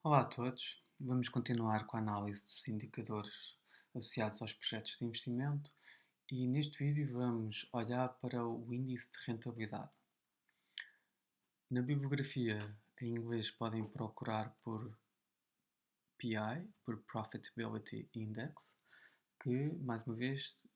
Olá a todos. Vamos continuar com a análise dos indicadores associados aos projetos de investimento e neste vídeo vamos olhar para o índice de rentabilidade. Na bibliografia em inglês podem procurar por PI, por Profitability Index, que mais uma vez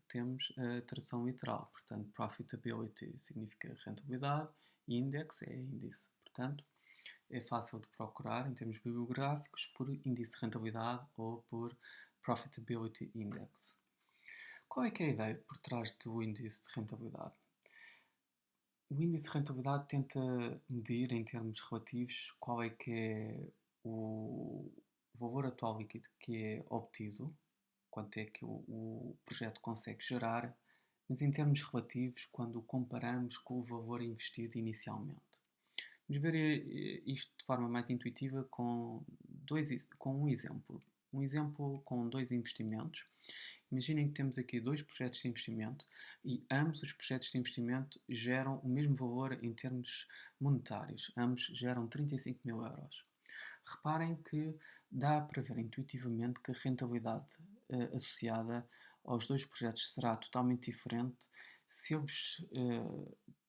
temos a tradução literal. Portanto, Profitability significa rentabilidade e Index é índice. Portanto, é fácil de procurar em termos bibliográficos por índice de rentabilidade ou por Profitability Index. Qual é que é a ideia por trás do índice de rentabilidade? O índice de rentabilidade tenta medir em termos relativos qual é que é o valor atual líquido que é obtido, quanto é que o projeto consegue gerar, mas em termos relativos quando o comparamos com o valor investido inicialmente. Vamos ver isto de forma mais intuitiva com um exemplo. Um exemplo com dois investimentos. Imaginem que temos aqui dois projetos de investimento e ambos os projetos de investimento geram o mesmo valor em termos monetários. Ambos geram 35 mil euros. Reparem que dá para ver intuitivamente que a rentabilidade associada aos dois projetos será totalmente diferente se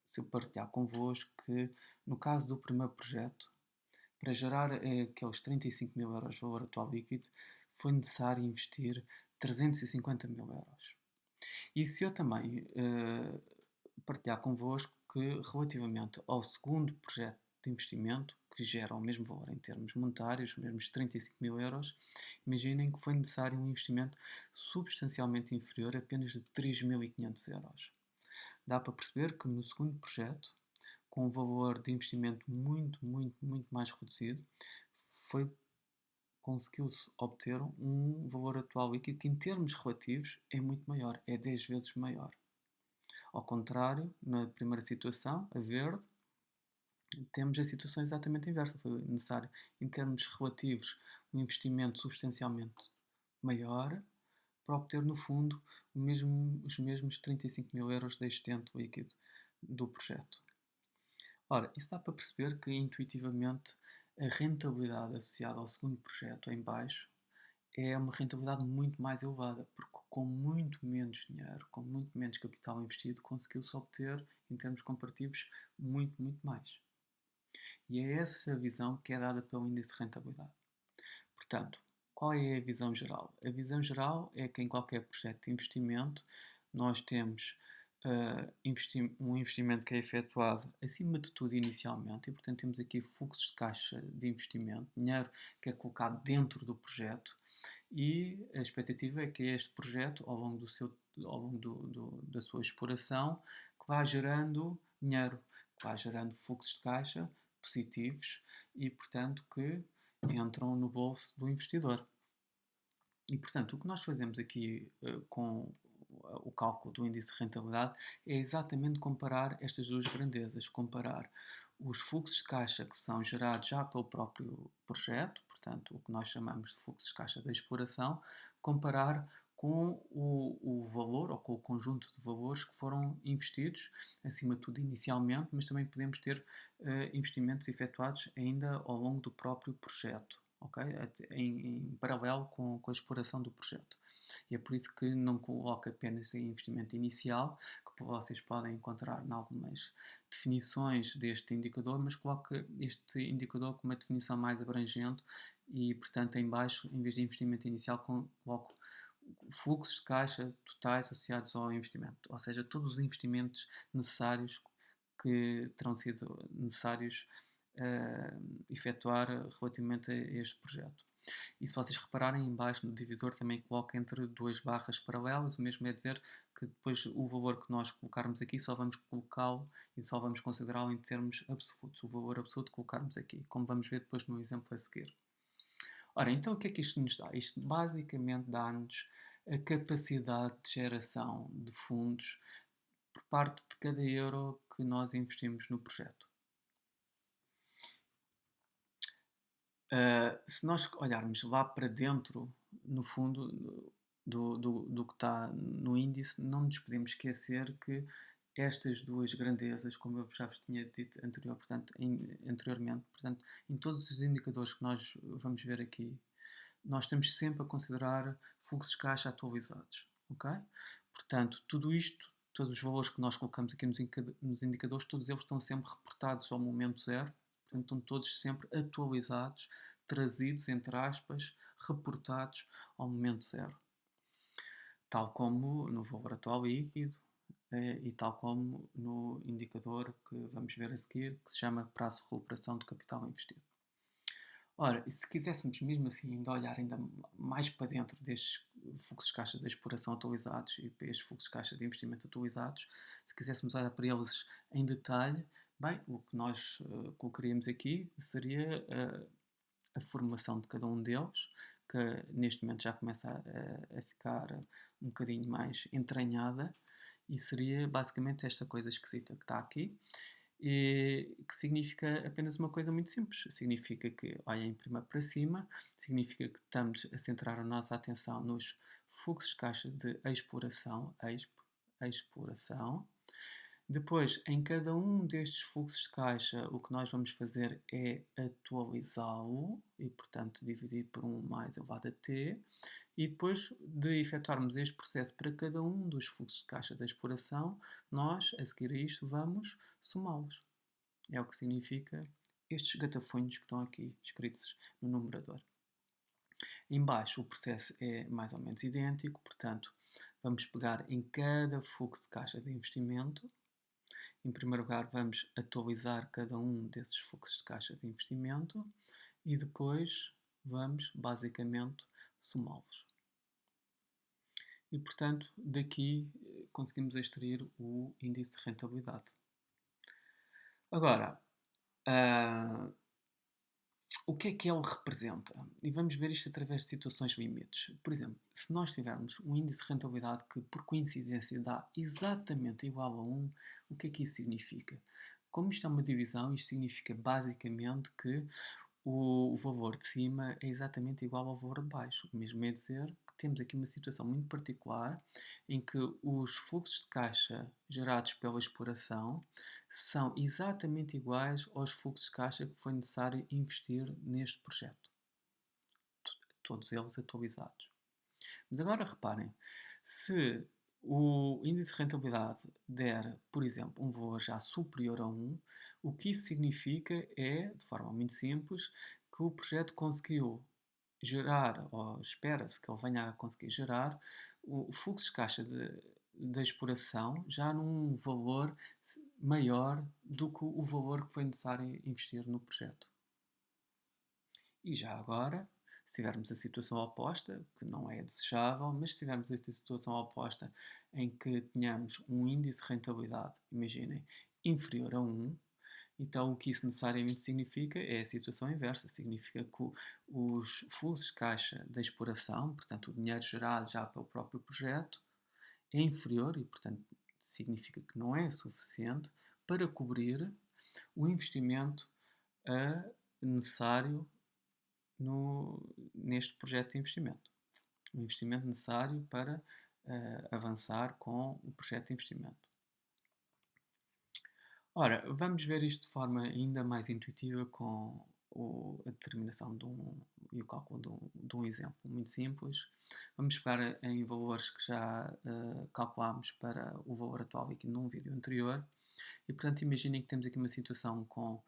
se eu partilhar convosco que, no caso do primeiro projeto, para gerar aqueles 35 mil euros de valor atual líquido, foi necessário investir 350 mil euros. E se eu também partilhar convosco que, relativamente ao segundo projeto de investimento, que gera o mesmo valor em termos monetários, os mesmos 35 mil euros, imaginem que foi necessário um investimento substancialmente inferior, apenas de 3.500 euros. Dá para perceber que no segundo projeto, com um valor de investimento muito mais reduzido, foi conseguiu-se obter um valor atual líquido que, em termos relativos, é muito maior, é 10 vezes maior. Ao contrário, na primeira situação, a verde, temos a situação exatamente inversa. Foi necessário, em termos relativos, um investimento substancialmente maior para obter, no fundo, os mesmos 35 mil euros de excedente líquido do projeto. Ora, isso dá para perceber que, intuitivamente, a rentabilidade associada ao segundo projeto em baixo é uma rentabilidade muito mais elevada, porque com muito menos dinheiro, com muito menos capital investido, conseguiu-se obter, em termos comparativos, muito mais. E é essa a visão que é dada pelo índice de rentabilidade. Portanto, qual é a visão geral? A visão geral é que em qualquer projeto de investimento nós temos um investimento que é efetuado acima de tudo inicialmente e, portanto, temos aqui fluxos de caixa de investimento, dinheiro que é colocado dentro do projeto e a expectativa é que este projeto, ao longo da sua exploração, que vá gerando dinheiro, que vá gerando fluxos de caixa positivos e, portanto, que entram no bolso do investidor. E, portanto, o que nós fazemos aqui com o cálculo do índice de rentabilidade é exatamente comparar estas duas grandezas, comparar os fluxos de caixa que são gerados já pelo próprio projeto, portanto, o que nós chamamos de fluxos de caixa da exploração, comparar com o valor ou com o conjunto de valores que foram investidos, acima de tudo inicialmente, mas também podemos ter investimentos efetuados ainda ao longo do próprio projeto. Okay? Em paralelo com a exploração do projeto. E é por isso que não coloco apenas em investimento inicial, que vocês podem encontrar em algumas definições deste indicador, mas coloco este indicador com uma definição mais abrangente e, portanto, em baixo, em vez de investimento inicial, coloco fluxos de caixa totais associados ao investimento, ou seja, todos os investimentos necessários que terão sido necessários efetuar relativamente a este projeto. E se vocês repararem, em baixo no divisor também coloca entre duas barras paralelas, o mesmo é dizer que depois o valor que nós colocarmos aqui só vamos colocá-lo e só vamos considerá-lo em termos absolutos, o valor absoluto que colocarmos aqui, como vamos ver depois no exemplo a seguir. Ora, então o que é que isto nos dá? Isto basicamente dá-nos a capacidade de geração de fundos por parte de cada euro que nós investimos no projeto. Se nós olharmos lá para dentro, no fundo, do que está no índice, não nos podemos esquecer que estas duas grandezas, como eu já vos tinha dito anteriormente, portanto, em todos os indicadores que nós vamos ver aqui, nós estamos sempre a considerar fluxos de caixa atualizados, ok? Portanto, tudo isto, todos os valores que nós colocamos aqui nos indicadores, todos eles estão sempre reportados ao momento zero, portanto, estão todos sempre atualizados, trazidos, entre aspas, reportados ao momento zero. Tal como no valor atual líquido, e tal como no indicador que vamos ver a seguir, que se chama prazo de recuperação de capital investido. Ora, e se quiséssemos mesmo assim ainda olhar ainda mais para dentro destes fluxos de caixa de exploração atualizados e para estes fluxos de caixa de investimento atualizados, se quiséssemos olhar para eles em detalhe, bem, o que nós colocaríamos aqui seria a formulação de cada um deles, que neste momento já começa a ficar um bocadinho mais entranhada, e seria basicamente esta coisa esquisita que está aqui, e que significa apenas uma coisa muito simples. Significa que, olhem primeiro para cima, significa que estamos a centrar a nossa atenção nos fluxos de caixa de exploração. Depois, em cada um destes fluxos de caixa, o que nós vamos fazer é atualizá-lo e, portanto, dividir por 1 mais elevado a t. E depois de efetuarmos este processo para cada um dos fluxos de caixa da exploração, nós, a seguir a isto, vamos somá-los. É o que significa estes gatafunhos que estão aqui escritos no numerador. Embaixo o processo é mais ou menos idêntico, portanto, vamos pegar em cada fluxo de caixa de investimento. Em primeiro lugar, vamos atualizar cada um desses fluxos de caixa de investimento e depois vamos, basicamente, somá-los. E, portanto, daqui conseguimos extrair o índice de rentabilidade. Agora, o que ele representa? E vamos ver isto através de situações limites. Por exemplo, se nós tivermos um índice de rentabilidade que, por coincidência, dá exatamente igual a 1, o que é que isso significa? Como isto é uma divisão, isto significa basicamente que o valor de cima é exatamente igual ao valor de baixo. O mesmo é dizer que temos aqui uma situação muito particular em que os fluxos de caixa gerados pela exploração são exatamente iguais aos fluxos de caixa que foi necessário investir neste projeto. Todos eles atualizados. Mas agora reparem, se o índice de rentabilidade der, por exemplo, um valor já superior a 1, o que isso significa é, de forma muito simples, que o projeto conseguiu gerar, ou espera-se que ele venha a conseguir gerar, o fluxo de caixa da exploração já num valor maior do que o valor que foi necessário investir no projeto. E já agora, se tivermos a situação oposta, que não é desejável, mas se tivermos esta situação oposta em que tenhamos um índice de rentabilidade, imaginem, inferior a 1, então o que isso necessariamente significa é a situação inversa. Significa que os fluxos de caixa da exploração, portanto o dinheiro gerado já pelo próprio projeto, é inferior e, portanto, significa que não é suficiente para cobrir o investimento necessário neste projeto de investimento. O investimento necessário para avançar com o projeto de investimento. Ora, vamos ver isto de forma ainda mais intuitiva com a determinação e o cálculo de um exemplo muito simples. Vamos pegar em valores que já calculámos para o valor atual aqui num vídeo anterior. E, portanto, imaginem que temos aqui uma situação com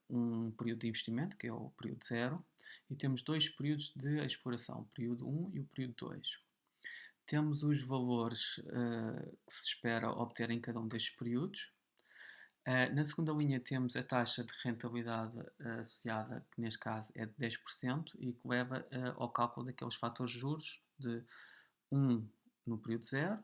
um período de investimento, que é o período 0, e temos dois períodos de exploração, o período 1 e o período 2. Temos os valores que se espera obter em cada um destes períodos. Na segunda linha temos a taxa de rentabilidade associada, que neste caso é de 10%, e que leva ao cálculo daqueles fatores de juros de 1 no período 0,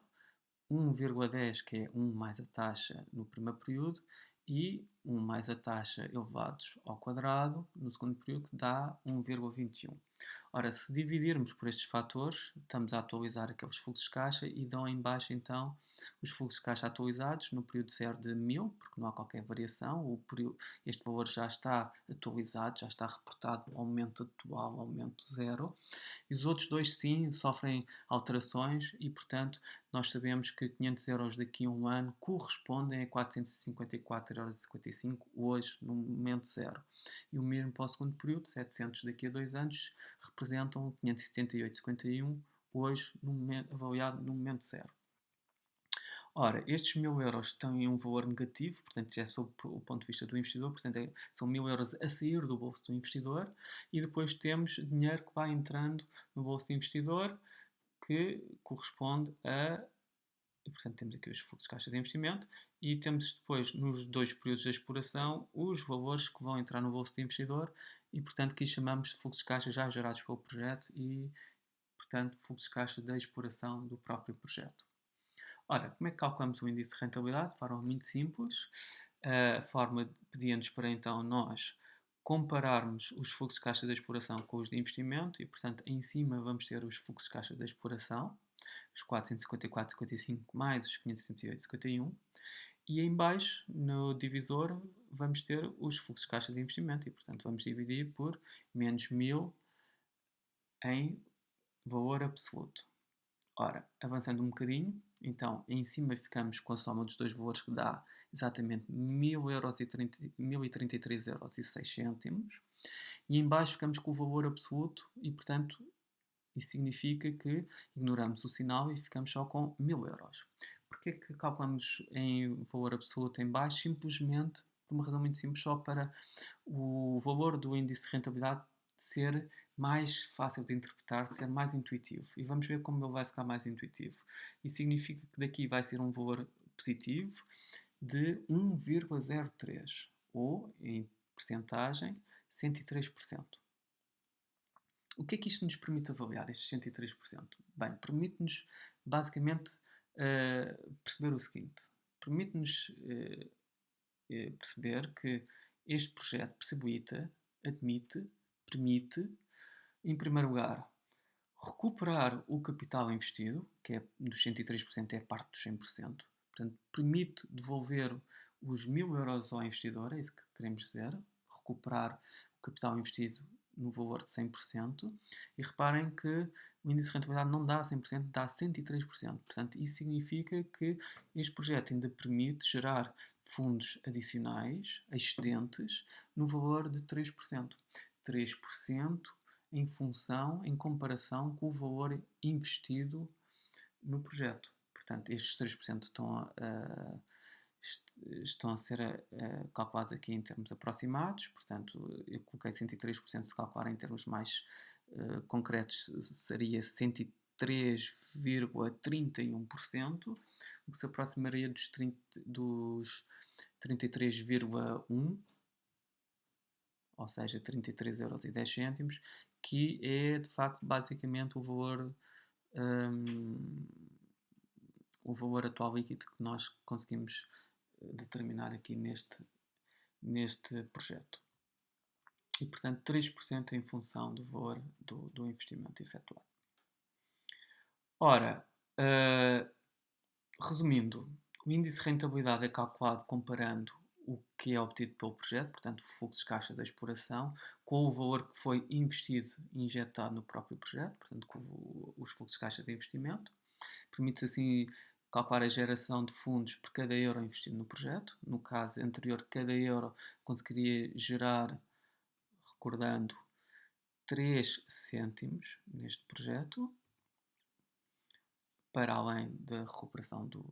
1,10, que é 1 mais a taxa no primeiro período, e 1 mais a taxa elevados ao quadrado no segundo período, que dá 1,21. Ora, se dividirmos por estes fatores, estamos a atualizar aqueles fluxos de caixa e dão em baixo então os fluxos de caixa atualizados no período zero de 1000, porque não há qualquer variação, este valor já está atualizado, já está reportado ao momento atual, ao momento zero, e os outros dois sim sofrem alterações e, portanto, nós sabemos que 500 euros daqui a um ano correspondem a 454,55 hoje, no momento zero. E o mesmo para o segundo período, 700 daqui a 2 anos, representam 578,51 hoje, no momento, avaliado no momento zero. Ora, estes 1000 euros têm um valor negativo, portanto, já é sob o ponto de vista do investidor, portanto, são 1000 euros a sair do bolso do investidor, e depois temos dinheiro que vai entrando no bolso do investidor, que corresponde a. E, portanto, temos aqui os fluxos de caixa de investimento e temos depois, nos dois períodos de exploração, os valores que vão entrar no bolso do investidor e, portanto, que chamamos de fluxos de caixa já gerados pelo projeto e, portanto, fluxos de caixa da exploração do próprio projeto. Ora, como é que calculamos o índice de rentabilidade? De forma muito simples. A forma pedia-nos para então nós compararmos os fluxos de caixa da exploração com os de investimento e, portanto, em cima vamos ter os fluxos de caixa da exploração, os 454,55 mais os 578,51. E em baixo, no divisor, vamos ter os fluxos de caixa de investimento e, portanto, vamos dividir por menos 1000 em valor absoluto. Ora, avançando um bocadinho, então em cima ficamos com a soma dos dois valores que dá exatamente 1033,06 e em baixo ficamos com o valor absoluto e, portanto, isso significa que ignoramos o sinal e ficamos só com 1000 euros. Porquê que calculamos em valor absoluto em baixo? Simplesmente por uma razão muito simples, só para o valor do índice de rentabilidade ser mais fácil de interpretar, ser mais intuitivo. E vamos ver como ele vai ficar mais intuitivo. Isso significa que daqui vai ser um valor positivo de 1,03 ou, em percentagem, 103%. O que é que isto nos permite avaliar, estes 103%? Bem, permite-nos basicamente perceber o seguinte: permite-nos perceber que este projeto possibilita, admite, permite, em primeiro lugar, recuperar o capital investido, que é dos 103% é parte dos 100%, portanto, permite devolver os 1000 euros ao investidor, é isso que queremos dizer, recuperar o capital investido no valor de 100%, e reparem que o índice de rentabilidade não dá 100%, dá 103%. Portanto, isso significa que este projeto ainda permite gerar fundos adicionais, excedentes, no valor de 3%. 3% em função, em comparação com o valor investido no projeto. Portanto, estes 3% estão a ser calculados aqui em termos aproximados, portanto, eu coloquei 103%, se calcular em termos mais concretos, seria 103,31%, o que se aproximaria dos 33,1%, ou seja, 33,10 euros, que é de facto basicamente o valor atual líquido que nós conseguimos determinar aqui neste projeto. E, portanto, 3% em função do valor do investimento efetuado. Ora, resumindo, o índice de rentabilidade é calculado comparando o que é obtido pelo projeto, portanto, o fluxo de caixa da exploração, com o valor que foi investido e injetado no próprio projeto, portanto, com os fluxos de caixa de investimento. Permite-se assim calcular a geração de fundos por cada euro investido no projeto. No caso anterior, cada euro conseguiria gerar, recordando, 3 cêntimos neste projeto, para além da recuperação do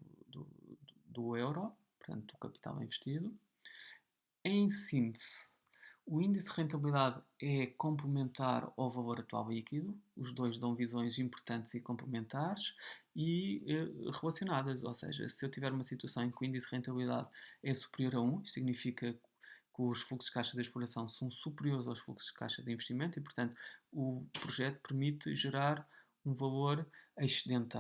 euro, portanto, do capital investido. Em síntese, o índice de rentabilidade é complementar ao valor atual líquido, os dois dão visões importantes e complementares e relacionadas, ou seja, se eu tiver uma situação em que o índice de rentabilidade é superior a 1, significa que os fluxos de caixa de exploração são superiores aos fluxos de caixa de investimento e, portanto, o projeto permite gerar um valor excedente,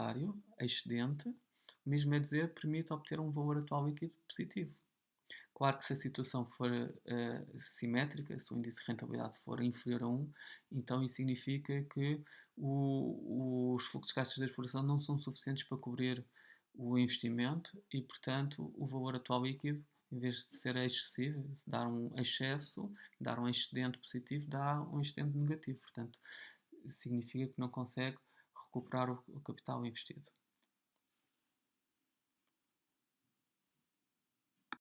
mesmo é dizer, permite obter um valor atual líquido positivo. Claro que se a situação for simétrica, se o índice de rentabilidade for inferior a 1, então isso significa que os fluxos de gastos da exploração não são suficientes para cobrir o investimento e, portanto, o valor atual líquido, em vez de ser excessivo, de dar um excesso, dar um excedente positivo, dá um excedente negativo. Portanto, significa que não consegue recuperar o capital investido.